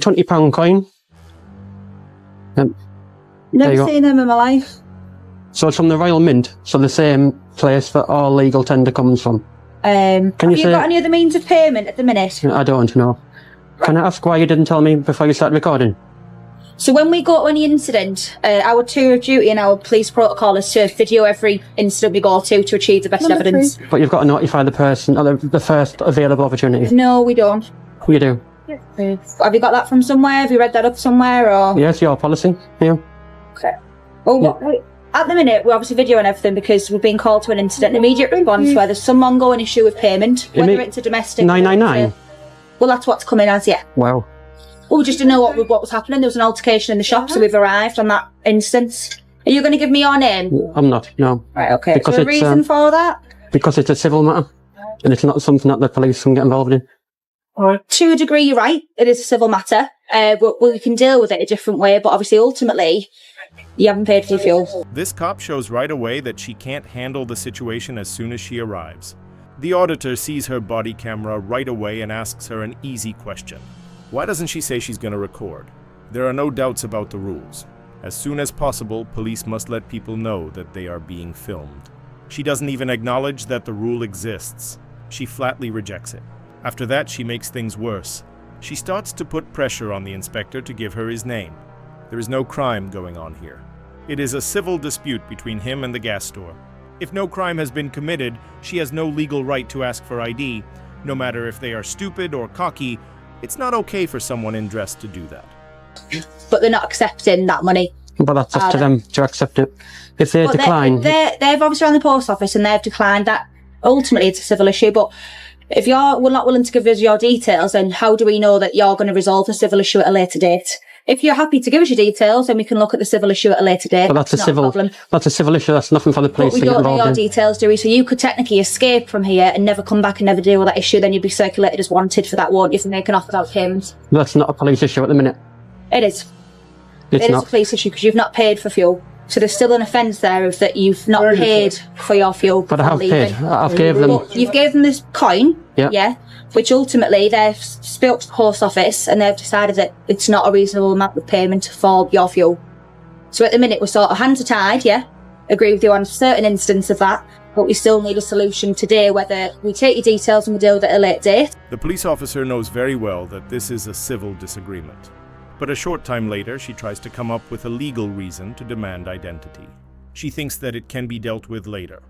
£20 coin. Never seen them in my life. So it's from the Royal Mint, so the same place that all legal tender comes from. Have you got any other means of payment at the minute? I don't know. Can I ask why you didn't tell me before you started recording? So when we go to any incident, our tour of duty and our police protocol is to video every incident we go to achieve the best evidence. But you've got to notify the person at the first available opportunity. No, we don't. You do? Yes. Have you got that from somewhere? Have you read that up somewhere? Or? Yes, your policy. Yeah. Okay. Well, at the minute, we're obviously videoing everything because we've been called to an incident. Immediate response where there's some ongoing issue with payment, whether it's a domestic... 999? Well, that's what's coming as, yeah. Wow. Well, we just didn't know what was happening. There was an altercation in the shop, so we've arrived on that instance. Are you going to give me your name? I'm not, no. Right, okay. Is there a reason for that? Because it's a civil matter, and it's not something that the police can get involved in. To a degree, you're right. It is a civil matter. We can deal with it a different way, but obviously, ultimately, you haven't paid for your fuel. This cop shows right away that she can't handle the situation as soon as she arrives. The auditor sees her body camera right away and asks her an easy question. Why doesn't she say she's going to record? There are no doubts about the rules. As soon as possible, police must let people know that they are being filmed. She doesn't even acknowledge that the rule exists. She flatly rejects it. After that, she makes things worse. She starts to put pressure on the inspector to give her his name. There is no crime going on here. It is a civil dispute between him and the gas store. If no crime has been committed, she has no legal right to ask for ID. No matter if they are stupid or cocky, it's not okay for someone in dress to do that. But they're not accepting that money. But that's up to them to accept it. If they decline... They've obviously run the post office and they've declined that. Ultimately, it's a civil issue, but if you're not willing to give us your details, then how do we know that you're going to resolve the civil issue at a later date? If you're happy to give us your details, then we can look at the civil issue at a later date. But that's a civil issue. That's nothing for the police to get involved in. But we don't know your details, do we? So you could technically escape from here and never come back and never deal with that issue. Then you'd be circulated as wanted for that, won't you? For making off without payment. That's not a police issue at the minute. It is. It is a police issue because you've not paid for fuel. So there's still an offence there of that you've not paid for your fuel. But I have paid. I've gave them. But you've gave them this coin, yeah. Which ultimately they've spoke to the post office and they've decided that it's not a reasonable amount of payment for your fuel. So at the minute we're sort of hands are tied, agree with you on a certain instance of that, but we still need a solution today, whether we take your details and we deal with it at a late date. The police officer knows very well that this is a civil disagreement. But a short time later, she tries to come up with a legal reason to demand identity. She thinks that it can be dealt with later.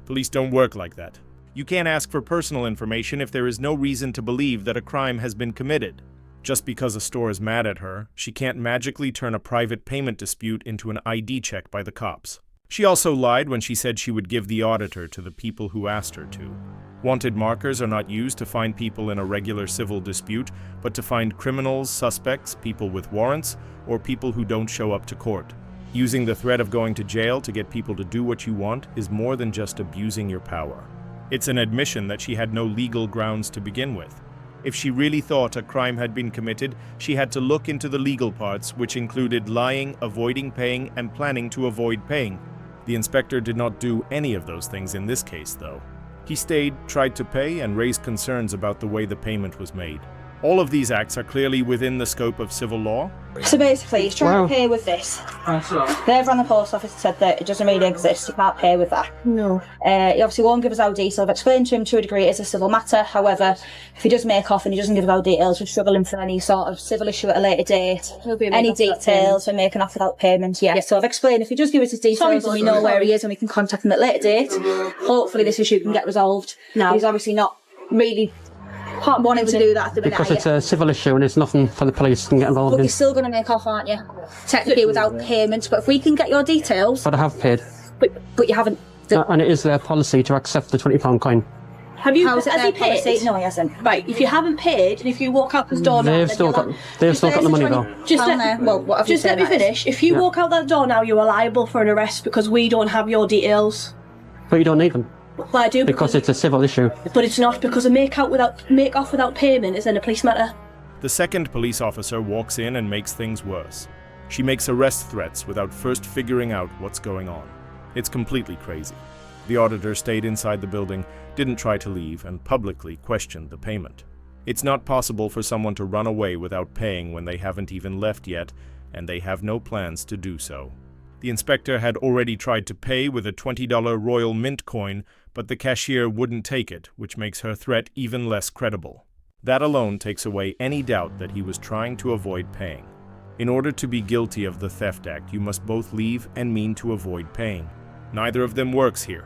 Police don't work like that. You can't ask for personal information if there is no reason to believe that a crime has been committed. Just because a store is mad at her, she can't magically turn a private payment dispute into an ID check by the cops. She also lied when she said she would give the auditor to the people who asked her to. Wanted markers are not used to find people in a regular civil dispute, but to find criminals, suspects, people with warrants, or people who don't show up to court. Using the threat of going to jail to get people to do what you want is more than just abusing your power. It's an admission that she had no legal grounds to begin with. If she really thought a crime had been committed, she had to look into the legal parts, which included lying, avoiding paying, and planning to avoid paying. The inspector did not do any of those things in this case, though. He stayed, tried to pay, and raised concerns about the way the payment was made. All of these acts are clearly within the scope of civil law. So basically, he's trying to pay with this. They've run the post office and said that it doesn't really exist, you can't pay with that. No. He obviously won't give us our details. I've explained to him to a degree it is a civil matter. However, if he does make off and he doesn't give us our details, we're struggling for any sort of civil issue at a later date. Any details, we're making off without payment. Yeah, so I've explained if he does give us his details and we know where he is and we can contact him at a later date, hopefully this issue can get resolved. No. He's obviously not really wanting to do that at the minute. Because it's a civil issue and it's nothing for the police to get involved in. But you're still going to make off, aren't you? Technically without payment, but if we can get your details... But I have paid. But you haven't... And it is their policy to accept the £20 coin. Has he paid? Policy? No, he hasn't. Right, if you haven't paid, and if you walk out the door now... They've still got the money though. Just let me finish. If you walk out that door now, you are liable for an arrest because we don't have your details. But you don't need them. Well, I do because it's a civil issue. But it's not, because a make off without payment is then a police matter. The second police officer walks in and makes things worse. She makes arrest threats without first figuring out what's going on. It's completely crazy. The auditor stayed inside the building, didn't try to leave, and publicly questioned the payment. It's not possible for someone to run away without paying when they haven't even left yet, and they have no plans to do so. The inspector had already tried to pay with a $20 Royal Mint coin, but the cashier wouldn't take it, which makes her threat even less credible. That alone takes away any doubt that he was trying to avoid paying. In order to be guilty of the Theft Act, you must both leave and mean to avoid paying. Neither of them works here.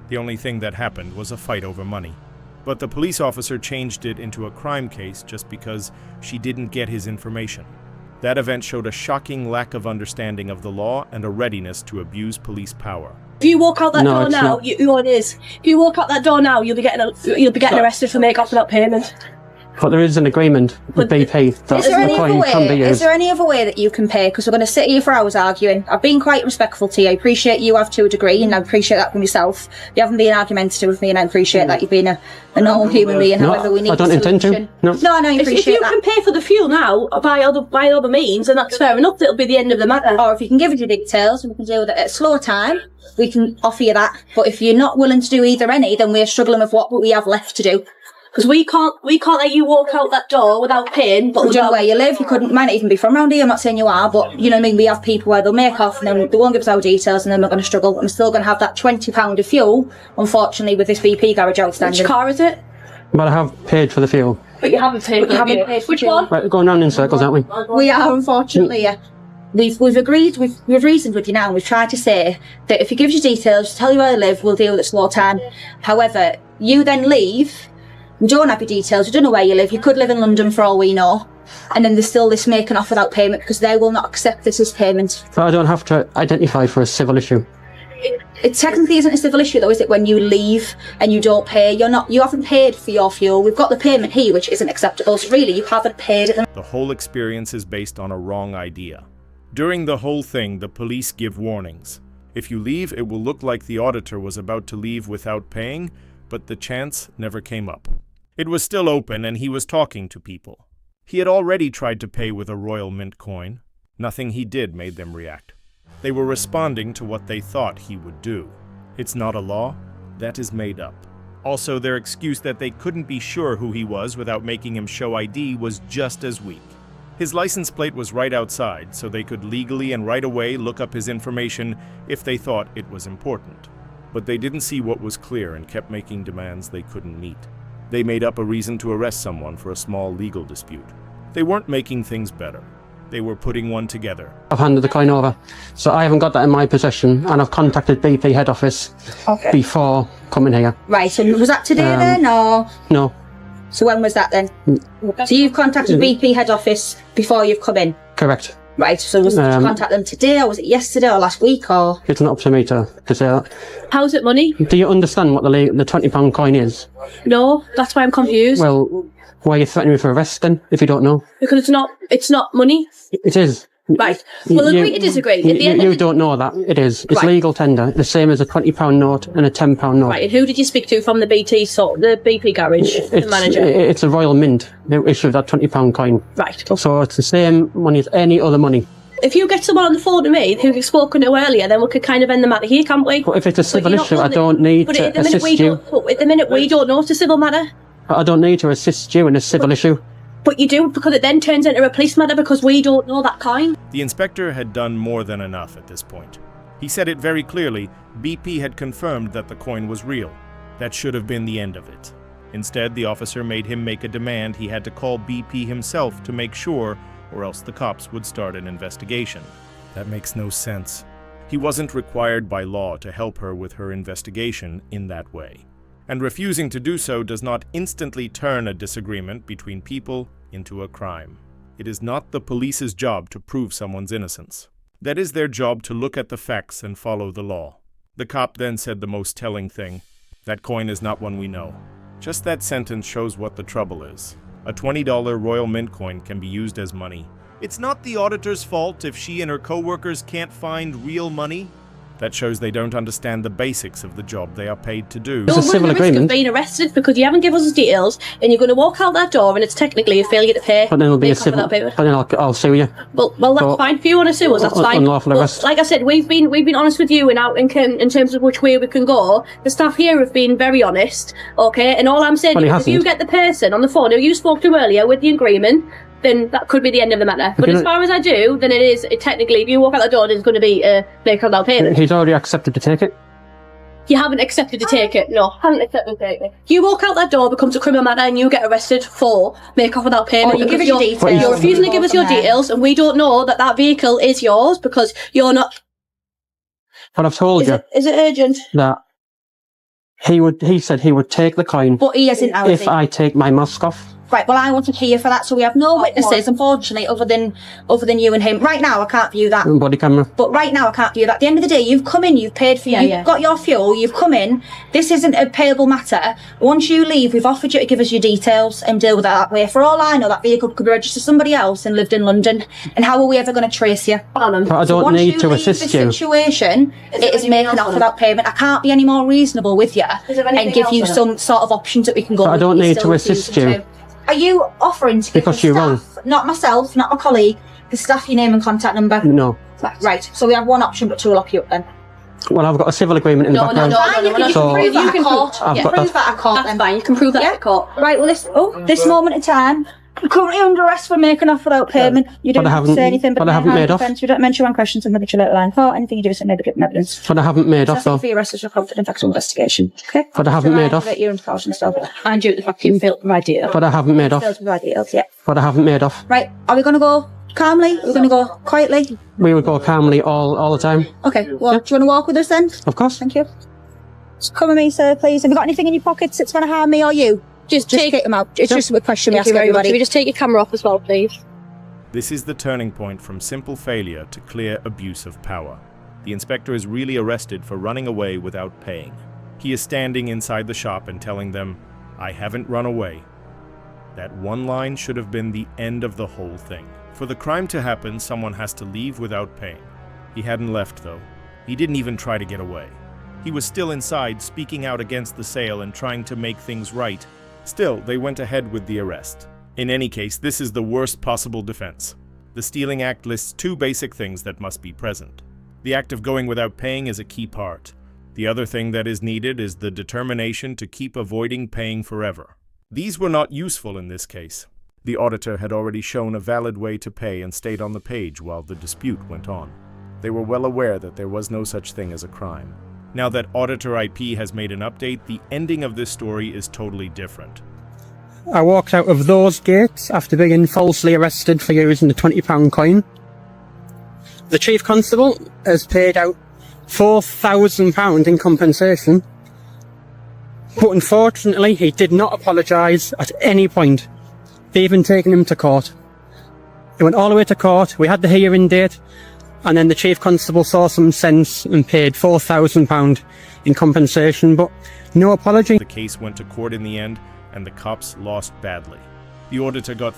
The only thing that happened was a fight over money. But the police officer changed it into a crime case just because she didn't get his information. That event showed a shocking lack of understanding of the law and a readiness to abuse police power. If you walk out that No, door it's now, not. it is. If you walk out that door now, you'll be getting arrested for making off without payment. But there is an agreement with BP that Is there any the other coin can be way? Is used. there any other way that you can pay? Because we're going to sit here for hours arguing. I've been quite respectful to you. I appreciate you have to a degree, and I appreciate that from yourself. You haven't been argumentative with me, and I appreciate that you've been a normal human being. No, However, we need I don't a intend to. solution. No. No, I know you If appreciate you that. can pay for the fuel now by other means, then that's fair enough. It'll be the end of the matter. Or if you can give us your details and we can deal with it at a slower time, we can offer you that. But if you're not willing to do either any, then we're struggling with what we have left to do. Because we can't let you walk out that door without paying. But We don't know where you live. You might not even be from around here. I'm not saying you are, but you know what I mean. We have people where they'll make off and then they won't give us our details, and then we're going to struggle. I'm still going to have that £20 of fuel, unfortunately, with this BP garage outstanding. Which car is it? But I have paid for the fuel. But you haven't paid. Which one? Right, we're going round in circles, aren't we? We are, unfortunately, yeah. We've agreed, we've reasoned with you now, and we've tried to say that if you give us your details, tell you where you live, we'll deal with it slow time. However, you then leave, we don't have your details, we don't know where you live, you could live in London for all we know, and then there's still this making off without payment because they will not accept this as payment. But I don't have to identify for a civil issue. It technically isn't a civil issue though, is it, when you leave and you don't pay? You haven't paid for your fuel. We've got the payment here, which isn't acceptable, so really you haven't paid it. The whole experience is based on a wrong idea. During the whole thing, the police give warnings. If you leave, it will look like the auditor was about to leave without paying, but the chance never came up. It was still open and he was talking to people. He had already tried to pay with a Royal Mint coin. Nothing he did made them react. They were responding to what they thought he would do. It's not a law, that is made up. Also, their excuse that they couldn't be sure who he was without making him show ID was just as weak. His license plate was right outside, so they could legally and right away look up his information if they thought it was important. But they didn't see what was clear and kept making demands they couldn't meet. They made up a reason to arrest someone for a small legal dispute. They weren't making things better. They were putting one together. I've handed the coin over, so I haven't got that in my possession, and I've contacted BP head office before coming here. Right, so was that today then, or? No, So when was that then? So you've contacted BP head office before you've come in? correct. Right, so did you contact them today, or was it yesterday, or last week, or? It's not up to me to say that. How's it money? Do you understand what the £20 coin is? No, that's why I'm confused. Well, why are you threatening me for arrest then, if you don't know? Because it's not money. It is. Right. We'll agree to disagree. At the end You of the don't know that. It is. It's Right. legal tender, the same as a £20 note and a £10 note. Right, and who did you speak to from the BP garage, the manager? It's a Royal Mint who issued that £20 coin. Right. So it's the same money as any other money. If you get someone on the phone to me who you've spoken to earlier, then we could kind of end the matter here, can't we? But if it's a civil you're not issue, I one that- don't need but to at the minute assist you. At the minute, we don't know it's a civil matter. I don't need to assist you in a civil issue. But you do, because it then turns into a police matter because we don't know that coin. The inspector had done more than enough at this point. He said it very clearly. BP had confirmed that the coin was real. That should have been the end of it. Instead, the officer made him make a demand he had to call BP himself to make sure, or else the cops would start an investigation. That makes no sense. He wasn't required by law to help her with her investigation in that way. And refusing to do so does not instantly turn a disagreement between people into a crime. It is not the police's job to prove someone's innocence. That is their job to look at the facts and follow the law. The cop then said the most telling thing. That coin is not one we know. Just that sentence shows what the trouble is. A $20 Royal Mint coin can be used as money. It's not the auditor's fault if she and her co-workers can't find real money. That shows they don't understand the basics of the job they are paid to do. It's a civil risk agreement. of being arrested because you haven't given us details, and you're going to walk out that door, and it's technically a failure to pay. But then it'll be a Make off civil. without payment. But then I'll sue you. Well, that's So, fine. If you want to sue us, that's fine. unlawful But arrest. like I said, we've been honest with you in terms of which way we can go. The staff here have been very honest, okay? And all I'm saying Well, he is, if you hasn't. get the person on the phone who you spoke to earlier with the agreement, then that could be the end of the matter. But you as know- far as I do, then technically, if you walk out the door, there's going to be a make without payment. He's already accepted to take it. You haven't accepted to take it. No, haven't accepted to take it. You walk out that door, becomes a criminal matter, and you get arrested for make off without payment. Or you give because us your details. But You're refusing to give us your From there. details, and we don't know that vehicle is yours because you're not. But I've told you Is it urgent? that he said he would take the coin But he isn't now, is if he? I take my mask off. Right, well, I wasn't here for that, so we have no witnesses, unfortunately, other than you and him. Right now, I can't view that. Body camera. But right now, I can't view that. At the end of the day, you've come in, you've paid for you've got your fuel, you've come in. This isn't a payable matter. Once you leave, we've offered you to give us your details and deal with it that way. For all I know, that vehicle could be registered to somebody else and lived in London. And how are we ever going to trace you? But I don't Once need you to leave assist the you. situation, it is making off without payment. I can't be any more reasonable with you and give you some sort of options that we can go But I with. don't You're need still to assist refusing you. to. Are you offering to give Because the you're wrong. staff, not myself, not my colleague, the staff your name and contact number? No. Right, so we have one option but two will lock you up then. Well, I've got a civil agreement in the background. Fine, you can So- prove that You at can court. I've Yeah, got prove that. that at court That's then. fine. You can prove that at court. Right, well, this moment in time, you're currently under arrest for making off without payment. You don't But I have to haven't- say anything, but I haven't made off. defense. You don't mention one questions in the later line. Oh, anything you do is maybe given evidence. But I haven't made off Assessing though. for your arrest is your confident factual investigation. Okay? But I haven't made off. You're in caution still. And due to the fact you failed to provide details. But I haven't made off. Failed to provide details, yeah. But I haven't made off. Right, are we going to go calmly? Are we going to go quietly? We would go calmly all the time. Okay, well, do you want to walk with us then? Of course. Thank you. Just come with me, sir, please. Have you got anything in your pockets that's going to harm me or you? Just Just take. get them out. It's just a question we Thank ask you very much. everybody. Can we just take your camera off as well, please? This is the turning point from simple failure to clear abuse of power. The inspector is really arrested for running away without paying. He is standing inside the shop and telling them, "I haven't run away." That one line should have been the end of the whole thing. For the crime to happen, someone has to leave without paying. He hadn't left, though. He didn't even try to get away. He was still inside, speaking out against the sale and trying to make things right. Still, they went ahead with the arrest. In any case, this is the worst possible defense. The Stealing Act lists two basic things that must be present. The act of going without paying is a key part. The other thing that is needed is the determination to keep avoiding paying forever. These were not useful in this case. The auditor had already shown a valid way to pay and stayed on the page while the dispute went on. They were well aware that there was no such thing as a crime. Now that Auditor IP has made an update, the ending of this story is totally different. I walked out of those gates after being falsely arrested for using the £20 coin. The Chief Constable has paid out £4,000 in compensation, but unfortunately he did not apologise at any point. They even taken him to court. He went all the way to court, we had the hearing date, and then the Chief Constable saw some sense and paid £4,000 in compensation, but no apology. The case went to court in the end, and the cops lost badly. The auditor got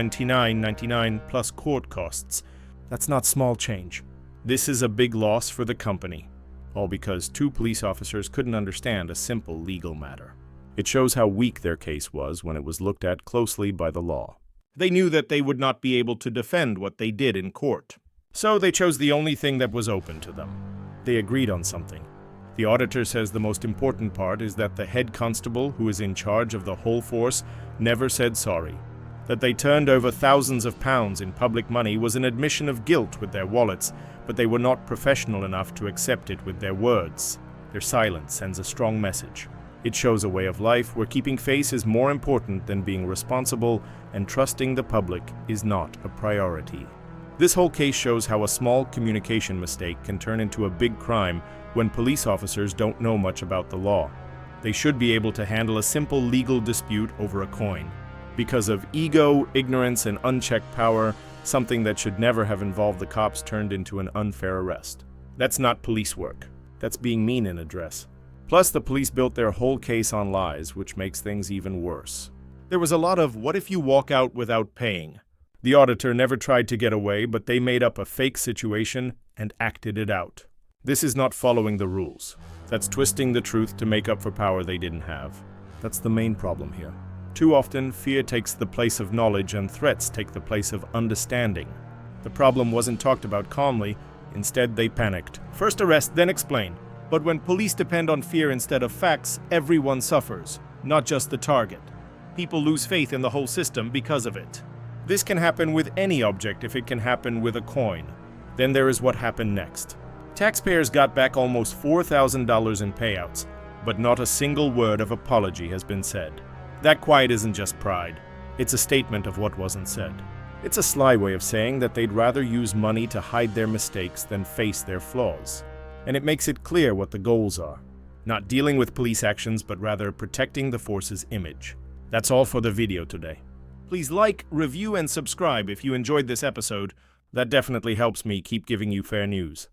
$3,299.99 plus court costs. That's not small change. This is a big loss for the company, all because two police officers couldn't understand a simple legal matter. It shows how weak their case was when it was looked at closely by the law. They knew that they would not be able to defend what they did in court. So they chose the only thing that was open to them. They agreed on something. The auditor says the most important part is that the head constable, who is in charge of the whole force, never said sorry. That they turned over thousands of pounds in public money was an admission of guilt with their wallets, but they were not professional enough to accept it with their words. Their silence sends a strong message. It shows a way of life where keeping face is more important than being responsible, and trusting the public is not a priority. This whole case shows how a small communication mistake can turn into a big crime when police officers don't know much about the law. They should be able to handle a simple legal dispute over a coin. Because of ego, ignorance, and unchecked power, something that should never have involved the cops turned into an unfair arrest. That's not police work. That's being mean in a dress. Plus, the police built their whole case on lies, which makes things even worse. There was a lot of "what if you walk out without paying?" The auditor never tried to get away, but they made up a fake situation and acted it out. This is not following the rules. That's twisting the truth to make up for power they didn't have. That's the main problem here. Too often, fear takes the place of knowledge and threats take the place of understanding. The problem wasn't talked about calmly. Instead, they panicked. First arrest, then explain. But when police depend on fear instead of facts, everyone suffers, not just the target. People lose faith in the whole system because of it. This can happen with any object if it can happen with a coin. Then there is what happened next. Taxpayers got back almost $4,000 in payouts, but not a single word of apology has been said. That quiet isn't just pride. It's a statement of what wasn't said. It's a sly way of saying that they'd rather use money to hide their mistakes than face their flaws. And it makes it clear what the goals are. Not dealing with police actions, but rather protecting the force's image. That's all for the video today. Please like, review, and subscribe if you enjoyed this episode. That definitely helps me keep giving you fair news.